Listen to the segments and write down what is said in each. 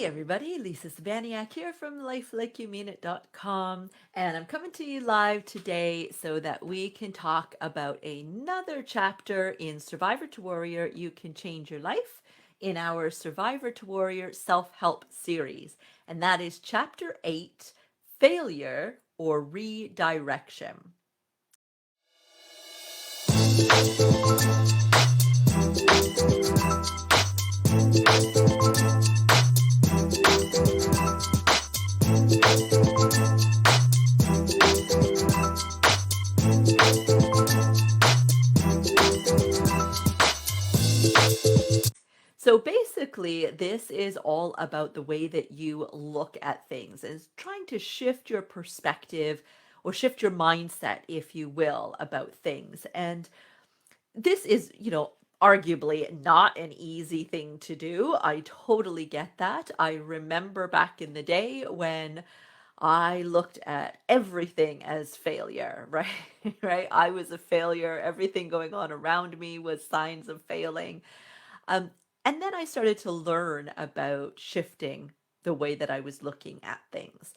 Hey everybody, Lisa Sabaniak here from lifelikeyoumeanit.com, and I'm coming to you live today so that we can talk about another chapter in Survivor to Warrior You Can Change Your Life in our Survivor to Warrior self-help series. And that is chapter 8, Failure or Redirection. So basically, this is all about the way that you look at things and trying to shift your perspective or shift your mindset, if you will, about things. And this is, arguably not an easy thing to do. I totally get that. I remember back in the day when I looked at everything as failure, right? Right? I was a failure. Everything going on around me was signs of failing. Um, and then I started to learn about shifting the way that I was looking at things.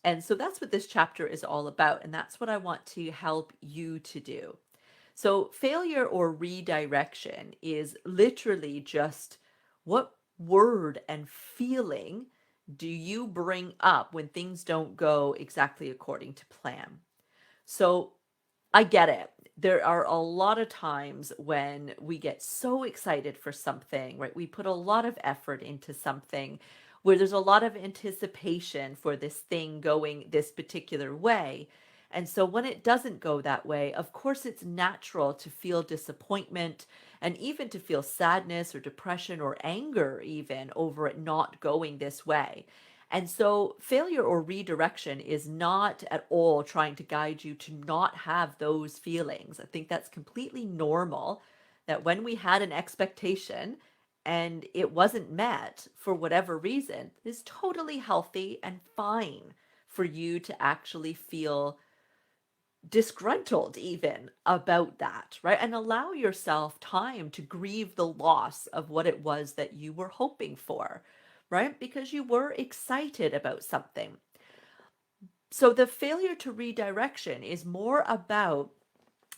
And so that's what this chapter is all about. And that's what I want to help you to do. So, failure or redirection is literally just what word and feeling do you bring up when things don't go exactly according to plan? So, I get it. There are a lot of times when we get so excited for something, right? We put a lot of effort into something where there's a lot of anticipation for this thing going this particular way. And so when it doesn't go that way, of course, it's natural to feel disappointment and even to feel sadness or depression or anger, even over it not going this way. And so, failure or redirection is not at all trying to guide you to not have those feelings. I think that's completely normal that when we had an expectation and it wasn't met for whatever reason, is totally healthy and fine for you to actually feel disgruntled even about that, right? And allow yourself time to grieve the loss of what it was that you were hoping for, right? Because you were excited about something. So the failure to redirection is more about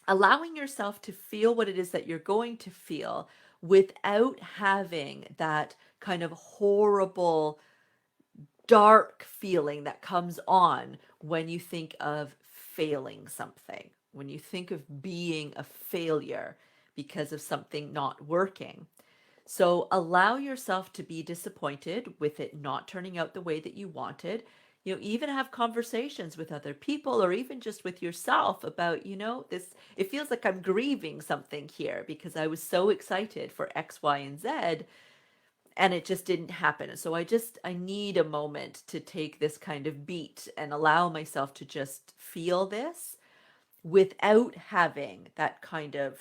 allowing yourself to feel what it is that you're going to feel without having that kind of horrible dark feeling that comes on when you think of failing something, when you think of being a failure because of something not working. So allow yourself to be disappointed with it not turning out the way that you wanted. Even have conversations with other people or even just with yourself about, this, it feels like I'm grieving something here because I was so excited for X, Y, and Z and it just didn't happen. So I need a moment to take this kind of beat and allow myself to just feel this without having that kind of,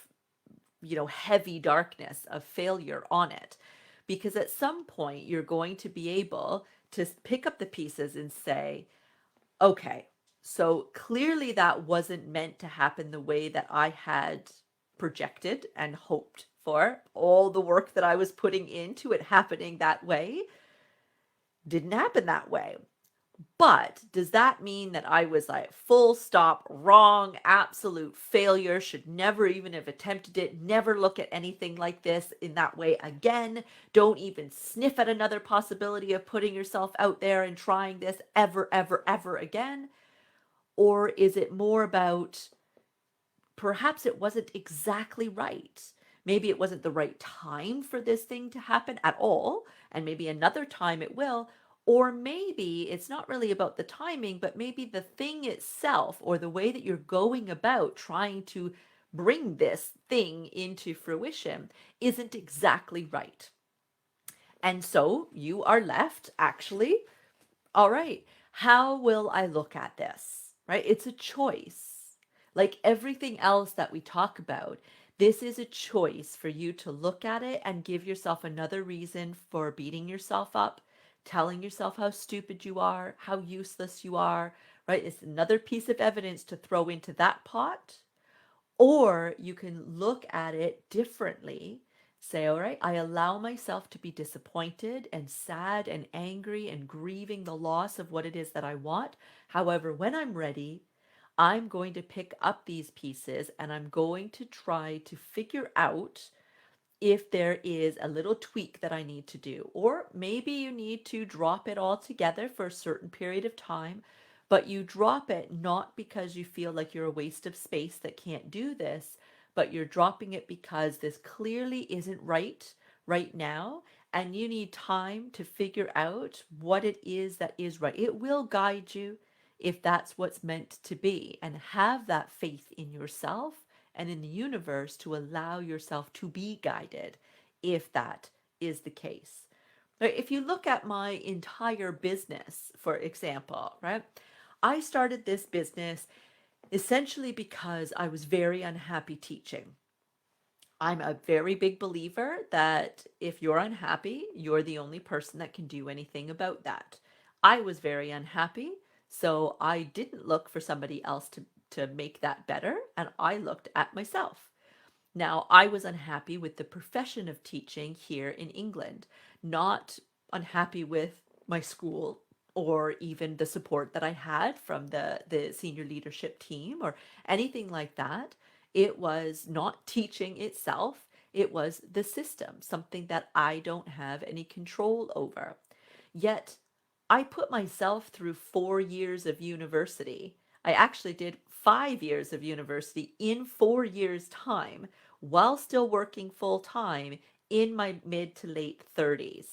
heavy darkness of failure on it. Because at some point you're going to be able to pick up the pieces and say, okay, so clearly that wasn't meant to happen the way that I had projected and hoped for. All the work that I was putting into it happening that way didn't happen that way. But does that mean that I was like full stop wrong, absolute failure, should never even have attempted it, never look at anything like this in that way again? Don't even sniff at another possibility of putting yourself out there and trying this ever, ever, ever again? Or is it more about perhaps it wasn't exactly right? Maybe it wasn't the right time for this thing to happen at all, and maybe another time it will. Or maybe it's not really about the timing, but maybe the thing itself or the way that you're going about trying to bring this thing into fruition isn't exactly right. And so you are left actually, all right, how will I look at this? Right? It's a choice. Like everything else that we talk about, this is a choice for you to look at it and give yourself another reason for beating yourself up, telling yourself how stupid you are, how useless you are, right? It's another piece of evidence to throw into that pot. Or you can look at it differently Say, all right, I allow myself to be disappointed and sad and angry and grieving the loss of what it is that I want. However, when I'm ready, I'm going to pick up these pieces and I'm going to try to figure out if there is a little tweak that I need to do. Or maybe you need to drop it all together for a certain period of time, but you drop it not because you feel like you're a waste of space that can't do this, but you're dropping it because this clearly isn't right now. And you need time to figure out what it is that is right. It will guide you if that's what's meant to be, and have that faith in yourself and in the universe to allow yourself to be guided if that is the case. Right? If you look at my entire business, for example, right? I started this business essentially because I was very unhappy teaching. I'm a very big believer that if you're unhappy, you're the only person that can do anything about that. I was very unhappy, so I didn't look for somebody else to make that better, and I looked at myself. Now, I was unhappy with the profession of teaching here in England, not unhappy with my school or even the support that I had from the senior leadership team or anything like that. It was not teaching itself, it was the system, something that I don't have any control over. Yet, I put myself through 4 years of university. I actually did 5 years of university in 4 years' time while still working full time in my mid to late 30s.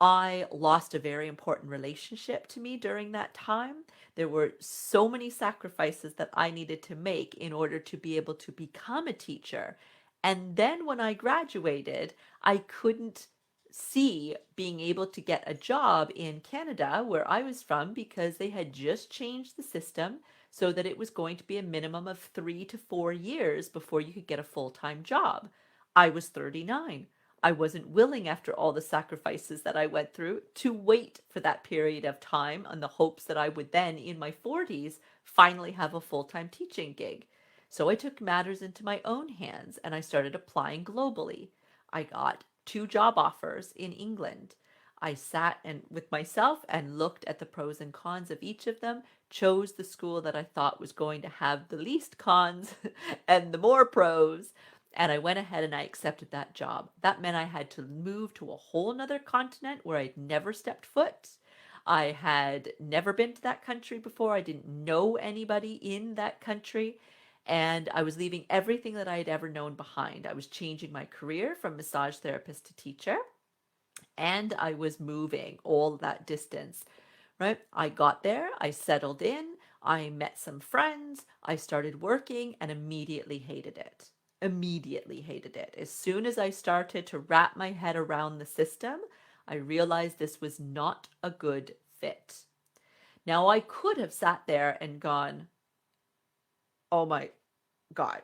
I lost a very important relationship to me during that time. There were so many sacrifices that I needed to make in order to be able to become a teacher. And then when I graduated, I couldn't see being able to get a job in Canada, where I was from, because they had just changed the system so that it was going to be a minimum of 3 to 4 years before you could get a full time job. I was 39. I wasn't willing, after all the sacrifices that I went through, to wait for that period of time on the hopes that I would then, in my 40s, finally have a full time teaching gig. So I took matters into my own hands and I started applying globally. I got 2 job offers in England. I sat and with myself and looked at the pros and cons of each of them, chose the school that I thought was going to have the least cons and the more pros, and I went ahead and I accepted that job. That meant I had to move to a whole nother continent where I'd never stepped foot. I had never been to that country before. I didn't know anybody in that country. And I was leaving everything that I had ever known behind. I was changing my career from massage therapist to teacher, and I was moving all that distance, right? I got there, I settled in, I met some friends, I started working, and immediately hated it. Immediately hated it. As soon as I started to wrap my head around the system, I realized this was not a good fit. Now, I could have sat there and gone, oh my God,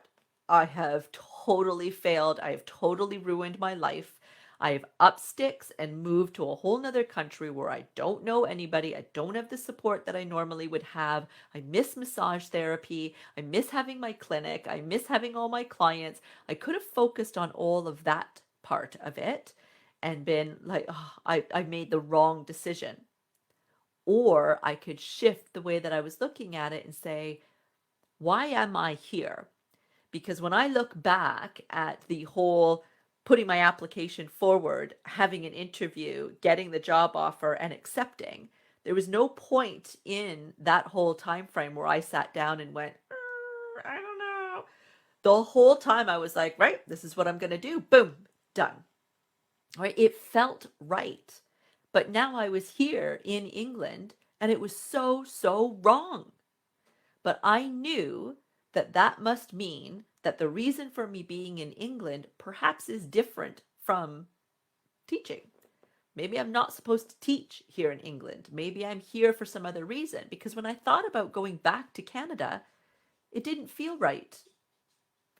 I have totally failed. I have totally ruined my life. I have up sticks and moved to a whole nother country where I don't know anybody. I don't have the support that I normally would have. I miss massage therapy. I miss having my clinic. I miss having all my clients. I could have focused on all of that part of it and been like, oh, I made the wrong decision. Or I could shift the way that I was looking at it and say, why am I here? Because when I look back at the whole putting my application forward, having an interview, getting the job offer and accepting, there was no point in that whole time frame where I sat down and went, I don't know. The whole time I was like, right, this is what I'm going to do. Boom, done. Right? It felt right. But now I was here in England and it was so wrong. But I knew that that must mean that the reason for me being in England perhaps is different from teaching. Maybe I'm not supposed to teach here in England. Maybe I'm here for some other reason. Because when I thought about going back to Canada, it didn't feel right.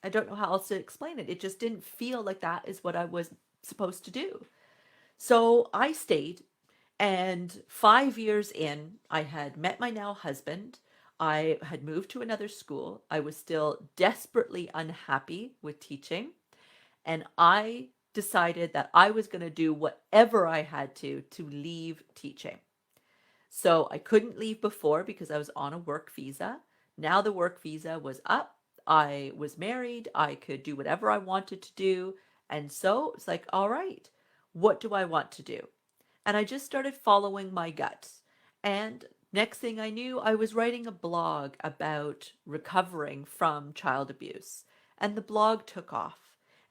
I don't know how else to explain it. It just didn't feel like that is what I was supposed to do. So I stayed, and 5 years in, I had met my now husband. I had moved to another school. I was still desperately unhappy with teaching. And I decided that I was going to do whatever I had to leave teaching. So I couldn't leave before because I was on a work visa. Now the work visa was up. I was married. I could do whatever I wanted to do. And so it's like, all right, what do I want to do? And I just started following my gut. And next thing I knew, I was writing a blog about recovering from child abuse. And the blog took off.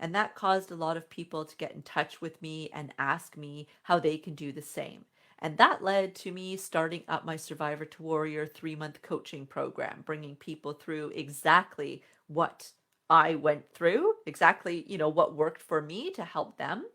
And that caused a lot of people to get in touch with me and ask me how they can do the same. And that led to me starting up my Survivor to Warrior 3-month coaching program, bringing people through exactly what I went through, exactly, what worked for me to help them.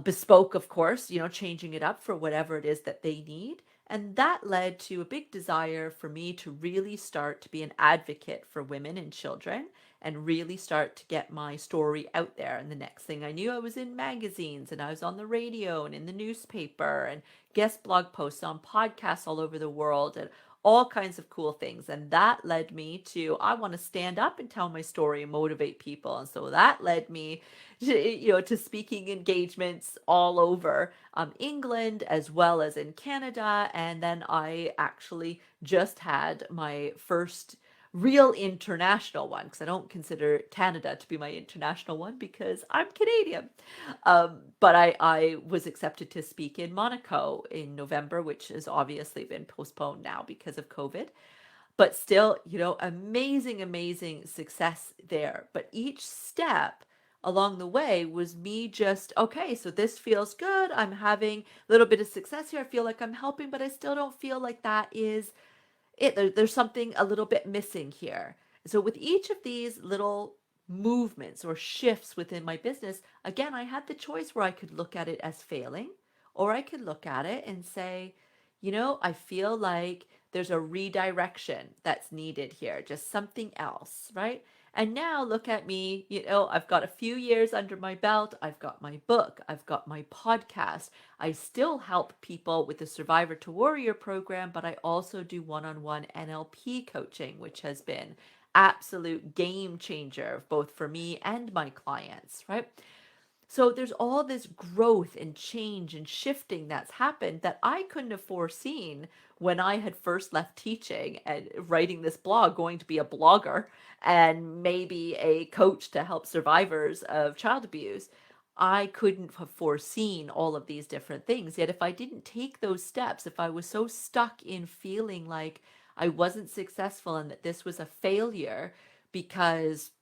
Bespoke, of course, changing it up for whatever it is that they need. And that led to a big desire for me to really start to be an advocate for women and children and really start to get my story out there. And the next thing I knew, I was in magazines and I was on the radio and in the newspaper and guest blog posts on podcasts all over the world and all kinds of cool things. And that led me to, I want to stand up and tell my story and motivate people. And so that led me to speaking engagements all over England as well as in Canada. And then I actually just had my first real international one because I don't consider Canada to be my international one because I'm Canadian. But I was accepted to speak in Monaco in November, which has obviously been postponed now because of COVID. But still, amazing, amazing success there. But each step along the way was me just, okay, so this feels good. I'm having a little bit of success here. I feel like I'm helping, but I still don't feel like that is it. There's something a little bit missing here. So with each of these little movements or shifts within my business, again, I had the choice where I could look at it as failing, or I could look at it and say, I feel like there's a redirection that's needed here, just something else, right? And now look at me, I've got a few years under my belt. I've got my book, I've got my podcast. I still help people with the Survivor to Warrior program, but I also do one-on-one NLP coaching, which has been absolute game changer both for me and my clients, right? So there's all this growth and change and shifting that's happened that I couldn't have foreseen when I had first left teaching and writing this blog, going to be a blogger and maybe a coach to help survivors of child abuse. I couldn't have foreseen all of these different things. Yet if I didn't take those steps, if I was so stuck in feeling like I wasn't successful and that this was a failure because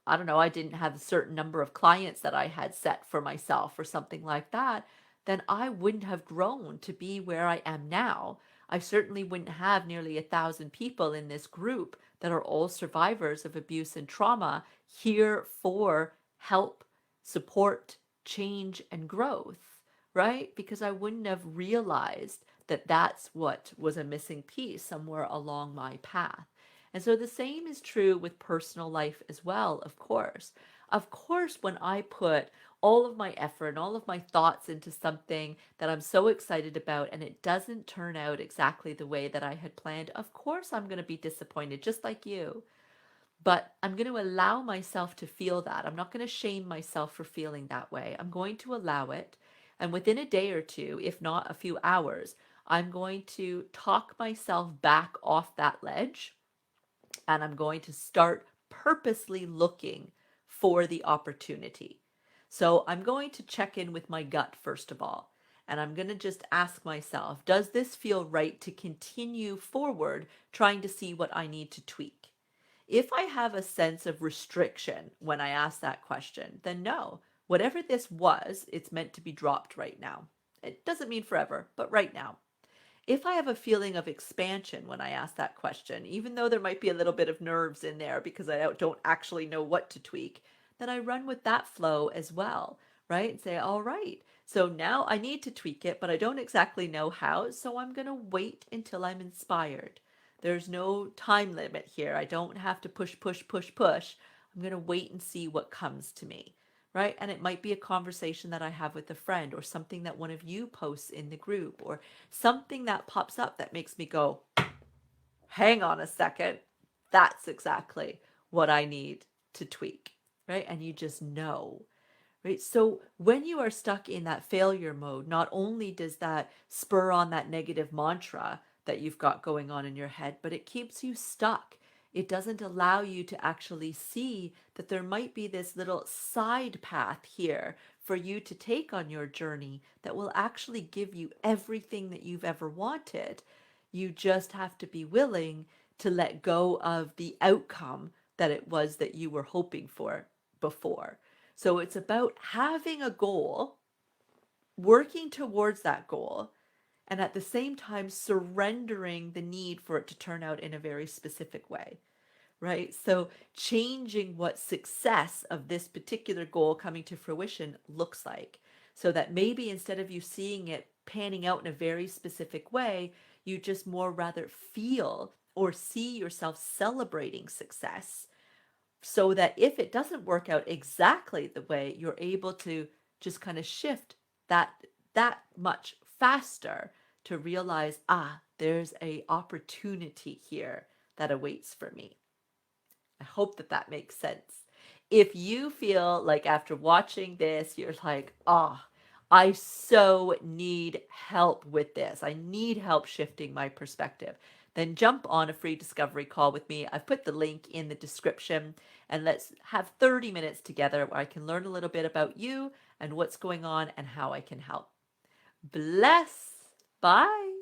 I don't know, I didn't have a certain number of clients that I had set for myself or something like that, then I wouldn't have grown to be where I am now. I certainly wouldn't have nearly 1,000 people in this group that are all survivors of abuse and trauma here for help, support, change, and growth, right? Because I wouldn't have realized that that's what was a missing piece somewhere along my path. And so the same is true with personal life as well, of course. Of course, when I put all of my effort and all of my thoughts into something that I'm so excited about and it doesn't turn out exactly the way that I had planned, of course I'm going to be disappointed, just like you. But I'm going to allow myself to feel that. I'm not going to shame myself for feeling that way. I'm going to allow it. And within a day or two, if not a few hours, I'm going to talk myself back off that ledge and I'm going to start purposely looking for the opportunity. So I'm going to check in with my gut first of all. And I'm going to just ask myself, does this feel right to continue forward trying to see what I need to tweak? If I have a sense of restriction when I ask that question, then no, whatever this was, it's meant to be dropped right now. It doesn't mean forever, but right now. If I have a feeling of expansion when I ask that question, even though there might be a little bit of nerves in there because I don't actually know what to tweak, then I run with that flow as well, right? And say, all right, so now I need to tweak it, but I don't exactly know how, so I'm going to wait until I'm inspired. There's no time limit here. I don't have to push, push, push, push. I'm going to wait and see what comes to me, right? And it might be a conversation that I have with a friend or something that one of you posts in the group or something that pops up that makes me go, hang on a second. That's exactly what I need to tweak, right? And you just know, right? So when you are stuck in that failure mode, not only does that spur on that negative mantra that you've got going on in your head, but it keeps you stuck. It doesn't allow you to actually see that there might be this little side path here for you to take on your journey that will actually give you everything that you've ever wanted. You just have to be willing to let go of the outcome that it was that you were hoping for before. So it's about having a goal, working towards that goal, and at the same time surrendering the need for it to turn out in a very specific way, right? So changing what success of this particular goal coming to fruition looks like. So that maybe instead of you seeing it panning out in a very specific way, you just more rather feel or see yourself celebrating success, so that if it doesn't work out exactly the way, you're able to just kind of shift that much faster to realize, there's a opportunity here that awaits for me. I hope that that makes sense. If you feel like after watching this, you're like, I so need help with this. I need help shifting my perspective. Then jump on a free discovery call with me. I've put the link in the description, and let's have 30 minutes together where I can learn a little bit about you and what's going on and how I can help. Bless. Bye.